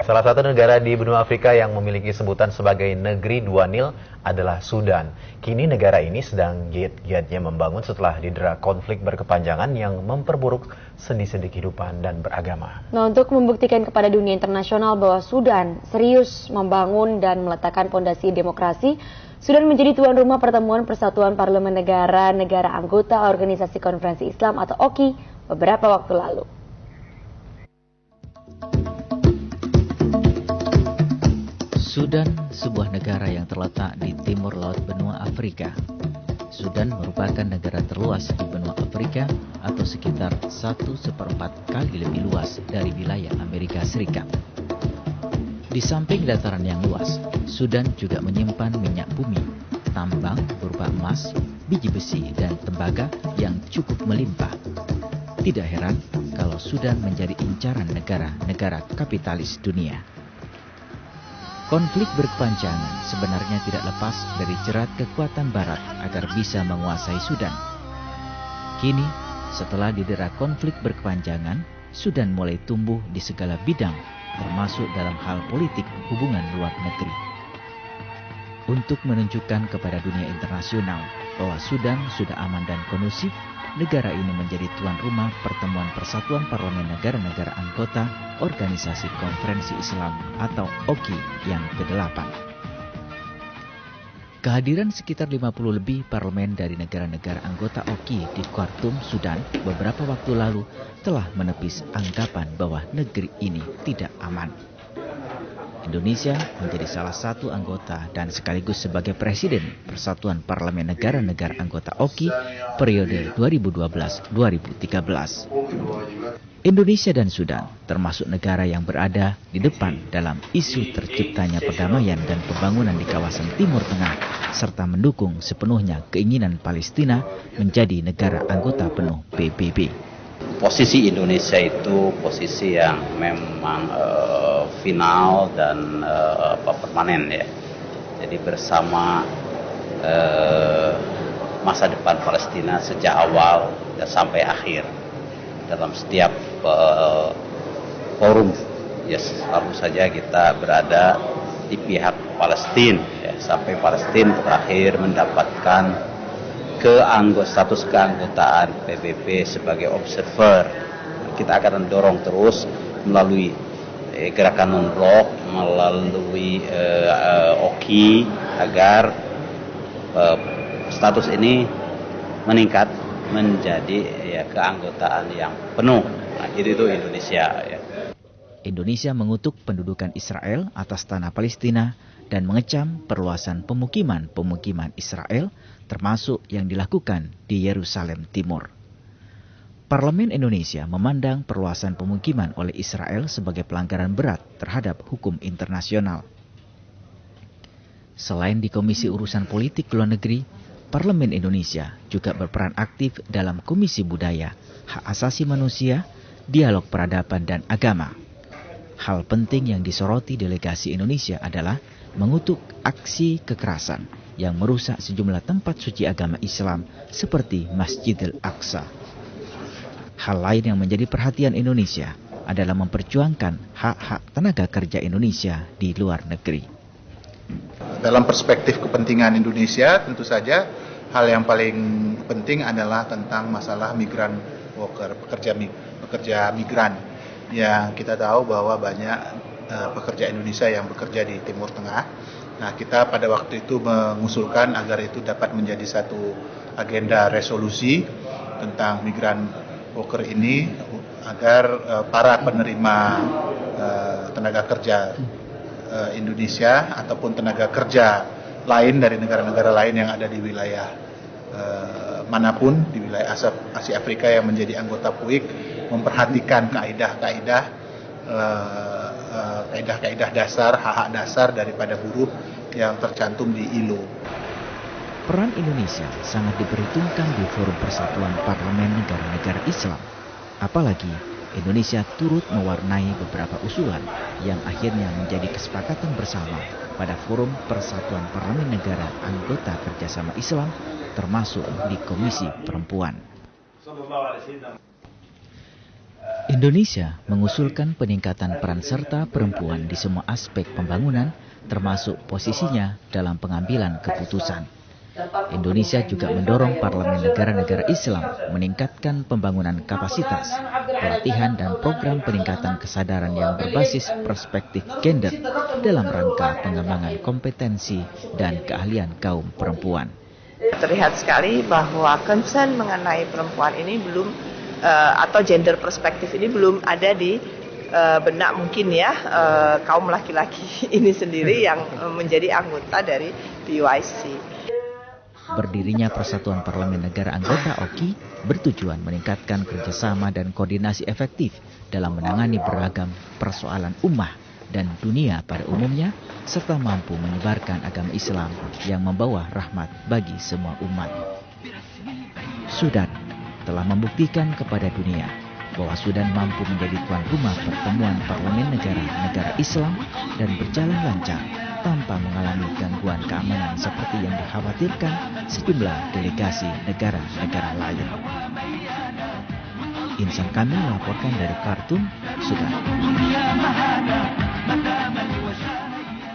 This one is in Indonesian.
Salah satu negara di benua Afrika yang memiliki sebutan sebagai negeri dua Nil adalah Sudan. Kini negara ini sedang giat-giatnya membangun setelah didera konflik berkepanjangan yang memperburuk sendi-sendi kehidupan dan beragama. Nah, untuk membuktikan kepada dunia internasional bahwa Sudan serius membangun dan meletakkan fondasi demokrasi, Sudan menjadi tuan rumah pertemuan Persatuan Parlemen Negara-Negara Anggota Organisasi Konferensi Islam atau OKI beberapa waktu lalu. Sudan, sebuah negara yang terletak di timur laut benua Afrika. Sudan merupakan negara terluas di benua Afrika atau sekitar 1/4 kali lebih luas dari wilayah Amerika Serikat. Di samping dataran yang luas, Sudan juga menyimpan minyak bumi, tambang berupa emas, biji besi, dan tembaga yang cukup melimpah. Tidak heran kalau Sudan menjadi incaran negara-negara kapitalis dunia. Konflik berkepanjangan sebenarnya tidak lepas dari jerat kekuatan Barat agar bisa menguasai Sudan. Kini, setelah didera konflik berkepanjangan, Sudan mulai tumbuh di segala bidang, termasuk dalam hal politik hubungan luar negeri. Untuk menunjukkan kepada dunia internasional bahwa Sudan sudah aman dan kondusif, negara ini menjadi tuan rumah pertemuan Persatuan Parlemen Negara-Negara Anggota Organisasi Konferensi Islam atau OKI yang ke-8. Kehadiran sekitar 50 lebih parlemen dari negara-negara anggota OKI di Khartoum, Sudan beberapa waktu lalu telah menepis anggapan bahwa negeri ini tidak aman. Indonesia menjadi salah satu anggota dan sekaligus sebagai Presiden Persatuan Parlemen Negara-Negara Anggota OKI periode 2012-2013. Indonesia dan Sudan termasuk negara yang berada di depan dalam isu terciptanya perdamaian dan pembangunan di kawasan Timur Tengah serta mendukung sepenuhnya keinginan Palestina menjadi negara anggota penuh PBB. Posisi Indonesia itu posisi yang memang final dan permanen ya. Jadi bersama masa depan Palestina sejak awal dan sampai akhir dalam setiap forum ya, selalu saja kita berada di pihak Palestina ya, sampai Palestina terakhir mendapatkan status keanggotaan PBB sebagai observer. Kita akan mendorong terus melalui gerakan non-blok, melalui OKI agar status ini meningkat menjadi ya, keanggotaan yang penuh. Nah, itu Indonesia. Ya. Indonesia mengutuk pendudukan Israel atas tanah Palestina dan mengecam perluasan pemukiman Israel termasuk yang dilakukan di Yerusalem Timur. Parlemen Indonesia memandang perluasan pemukiman oleh Israel sebagai pelanggaran berat terhadap hukum internasional. Selain di Komisi Urusan Politik Luar Negeri, Parlemen Indonesia juga berperan aktif dalam Komisi Budaya, Hak Asasi Manusia, Dialog Peradaban dan Agama. Hal penting yang disoroti delegasi Indonesia adalah mengutuk aksi kekerasan yang merusak sejumlah tempat suci agama Islam seperti Masjidil Aqsa. Hal lain yang menjadi perhatian Indonesia adalah memperjuangkan hak-hak tenaga kerja Indonesia di luar negeri. Dalam perspektif kepentingan Indonesia, tentu saja hal yang paling penting adalah tentang masalah migran worker, pekerja migran. Yang kita tahu bahwa banyak pekerja Indonesia yang bekerja di Timur Tengah. Nah, kita pada waktu itu mengusulkan agar itu dapat menjadi satu agenda resolusi tentang migran worker ini agar para penerima tenaga kerja Indonesia ataupun tenaga kerja lain dari negara-negara lain yang ada di wilayah manapun di wilayah Asia Afrika yang menjadi anggota PUIK memperhatikan kaidah-kaidah dasar, hak-hak dasar daripada buruh yang tercantum di ILO. Peran Indonesia sangat diperhitungkan di Forum Persatuan Parlemen Negara-Negara Islam. Apalagi Indonesia turut mewarnai beberapa usulan yang akhirnya menjadi kesepakatan bersama pada Forum Persatuan Parlemen Negara Anggota Kerjasama Islam, termasuk di Komisi Perempuan. Indonesia mengusulkan peningkatan peran serta perempuan di semua aspek pembangunan, termasuk posisinya dalam pengambilan keputusan. Indonesia juga mendorong parlemen negara-negara Islam meningkatkan pembangunan kapasitas, pelatihan dan program peningkatan kesadaran yang berbasis perspektif gender dalam rangka pengembangan kompetensi dan keahlian kaum perempuan. Terlihat sekali bahwa concern mengenai perempuan ini belum atau gender perspektif ini belum ada di benak mungkin ya kaum laki-laki ini sendiri yang menjadi anggota dari PYC. Berdirinya Persatuan Parlemen Negara Anggota OKI bertujuan meningkatkan kerjasama dan koordinasi efektif dalam menangani beragam persoalan ummah dan dunia pada umumnya, serta mampu menyebarkan agama Islam yang membawa rahmat bagi semua umat. Sudan telah membuktikan kepada dunia bahwa Sudan mampu menjadi tuan rumah pertemuan parlemen negara-negara Islam dan berjalan lancar tanpa mengalami gangguan keamanan seperti yang dikhawatirkan sejumlah delegasi negara-negara lain. Insan Kamil melaporkan dari Khartoum, Sudan.